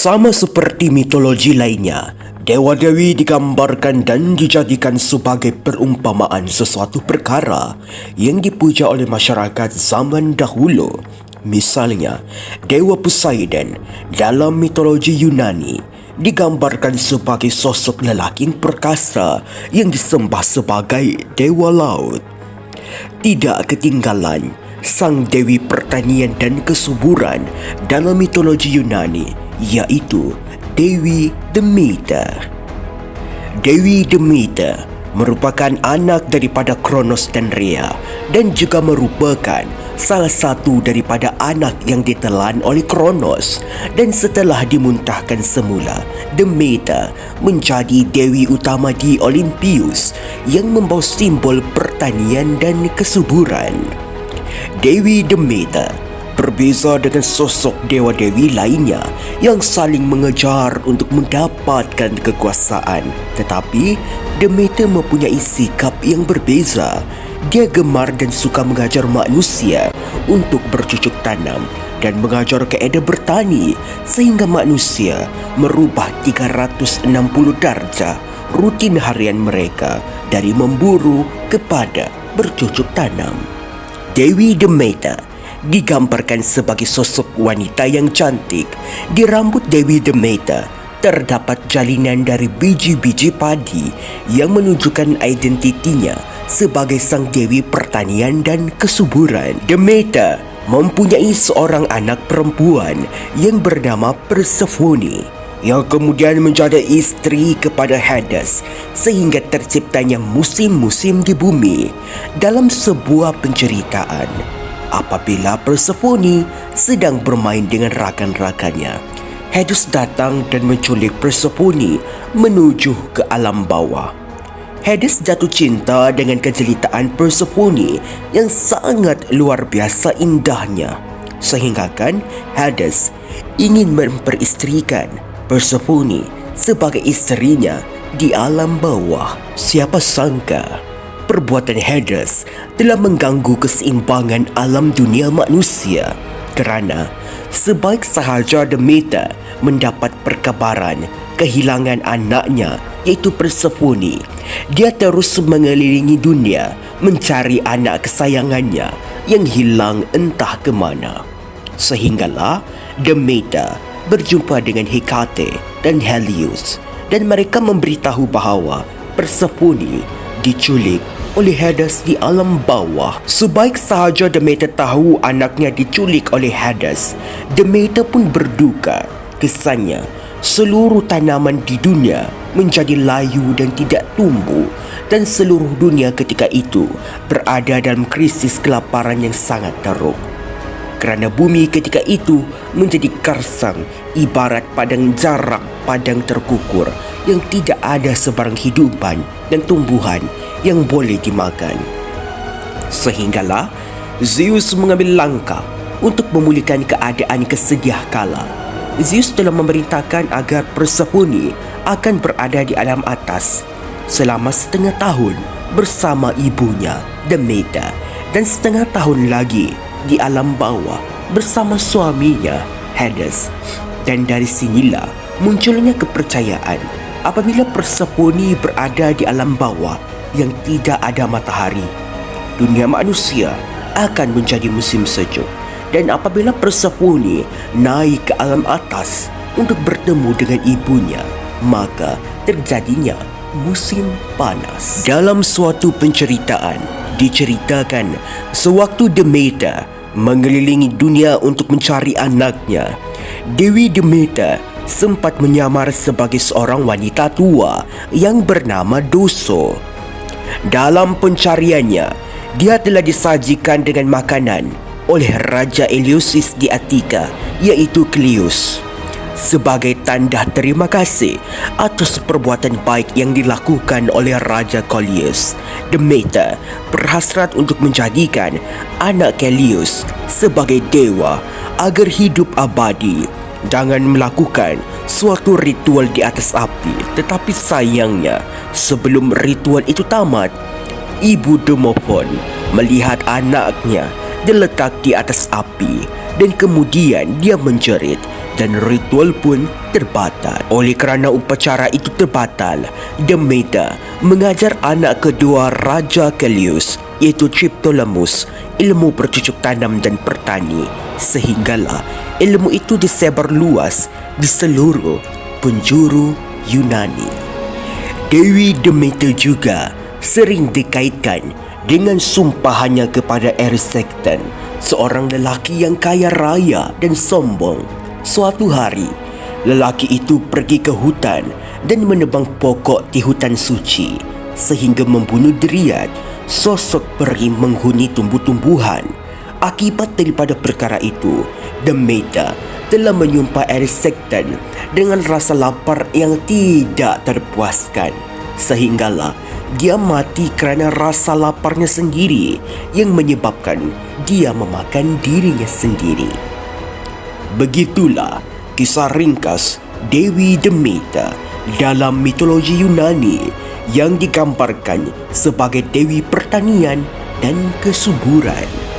Sama seperti mitologi lainnya, dewa-dewi digambarkan dan dijadikan sebagai perumpamaan sesuatu perkara yang dipuja oleh masyarakat zaman dahulu. Misalnya, Dewa Poseidon dalam mitologi Yunani digambarkan sebagai sosok lelaki perkasa yang disembah sebagai dewa laut. Tidak ketinggalan, sang dewi pertanian dan kesuburan dalam mitologi Yunani, yaitu Dewi Demeter. Dewi Demeter merupakan anak daripada Kronos dan Rhea dan juga merupakan salah satu daripada anak yang ditelan oleh Kronos. Dan setelah dimuntahkan semula, Demeter menjadi dewi utama di Olympus yang membawa simbol pertanian dan kesuburan. Dewi Demeter berbeza dengan sosok dewa-dewi lainnya yang saling mengejar untuk mendapatkan kekuasaan. Tetapi Demeter mempunyai sikap yang berbeza. Dia gemar dan suka mengajar manusia untuk bercocok tanam dan mengajar keadaan bertani, sehingga manusia merubah 360 darjah rutin harian mereka dari memburu kepada bercocok tanam. Dewi Demeter digambarkan sebagai sosok wanita yang cantik. Di rambut Dewi Demeter terdapat jalinan dari biji-biji padi yang menunjukkan identitinya sebagai sang dewi pertanian dan kesuburan. Demeter mempunyai seorang anak perempuan yang bernama Persephone, yang kemudian menjadi istri kepada Hades, sehingga terciptanya musim-musim di bumi. Dalam sebuah penceritaan, apabila Persephone sedang bermain dengan rakan-rakannya, Hades datang dan menculik Persephone menuju ke alam bawah. Hades jatuh cinta dengan kejelitaan Persephone yang sangat luar biasa indahnya, sehinggakan Hades ingin memperistrikan Persephone sebagai istrinya di alam bawah. Siapa sangka perbuatan Hades telah mengganggu keseimbangan alam dunia manusia, kerana sebaik sahaja Demeter mendapat perkabaran kehilangan anaknya iaitu Persephone, dia terus mengelilingi dunia mencari anak kesayangannya yang hilang entah ke mana. Sehinggalah Demeter berjumpa dengan Hekate dan Helios, dan mereka memberitahu bahawa Persephone diculik oleh Hades di alam bawah. Sebaik sahaja Demeter tahu anaknya diculik oleh Hades, Demeter pun berduka. Kesannya, seluruh tanaman di dunia menjadi layu dan tidak tumbuh, dan seluruh dunia ketika itu berada dalam krisis kelaparan yang sangat teruk. Kerana bumi ketika itu menjadi karsang, ibarat padang jarak, padang terkukur yang tidak ada sebarang hidupan dan tumbuhan yang boleh dimakan. Sehinggalah Zeus mengambil langkah untuk memulihkan keadaan kesedia kala. Zeus telah memerintahkan agar Persephone akan berada di alam atas selama setengah tahun bersama ibunya Demeter, dan setengah tahun lagi di alam bawah bersama suaminya Hades. Dan dari sinilah munculnya kepercayaan apabila Persephone berada di alam bawah yang tidak ada matahari, dunia manusia akan menjadi musim sejuk. Dan apabila Persephone naik ke alam atas untuk bertemu dengan ibunya, maka terjadinya musim panas. Dalam suatu penceritaan diceritakan sewaktu Demeter mengelilingi dunia untuk mencari anaknya, Dewi Demeter sempat menyamar sebagai seorang wanita tua yang bernama Doso. Dalam pencariannya, dia telah disajikan dengan makanan oleh Raja Eleusis di Attika, iaitu Kleos. Sebagai tanda terima kasih atas perbuatan baik yang dilakukan oleh Raja Kolios, Demeter berhasrat untuk menjadikan anak Kelios sebagai dewa agar hidup abadi. Jangan melakukan suatu ritual di atas api. Tetapi sayangnya, sebelum ritual itu tamat, ibu Demophon melihat anaknya diletak di atas api dan kemudian dia menjerit dan ritual pun terbatal. Oleh kerana upacara itu terbatal, Demeter mengajar anak kedua Raja Kelius iaitu Triptolemus ilmu bercucuk tanam dan bertani, sehinggalah ilmu itu disebar luas di seluruh penjuru Yunani. Dewi Demeter juga sering dikaitkan dengan sumpahannya kepada Erysichthon, seorang lelaki yang kaya raya dan sombong. Suatu hari, lelaki itu pergi ke hutan dan menebang pokok di hutan suci sehingga membunuh Dryad, sosok peri menghuni tumbuh-tumbuhan. Akibat daripada perkara itu, Demeter telah menyumpah Erysichthon dengan rasa lapar yang tidak terpuaskan, sehinggalah dia mati kerana rasa laparnya sendiri yang menyebabkan dia memakan dirinya sendiri. Begitulah kisah ringkas Dewi Demeter dalam mitologi Yunani yang digambarkan sebagai dewi pertanian dan kesuburan.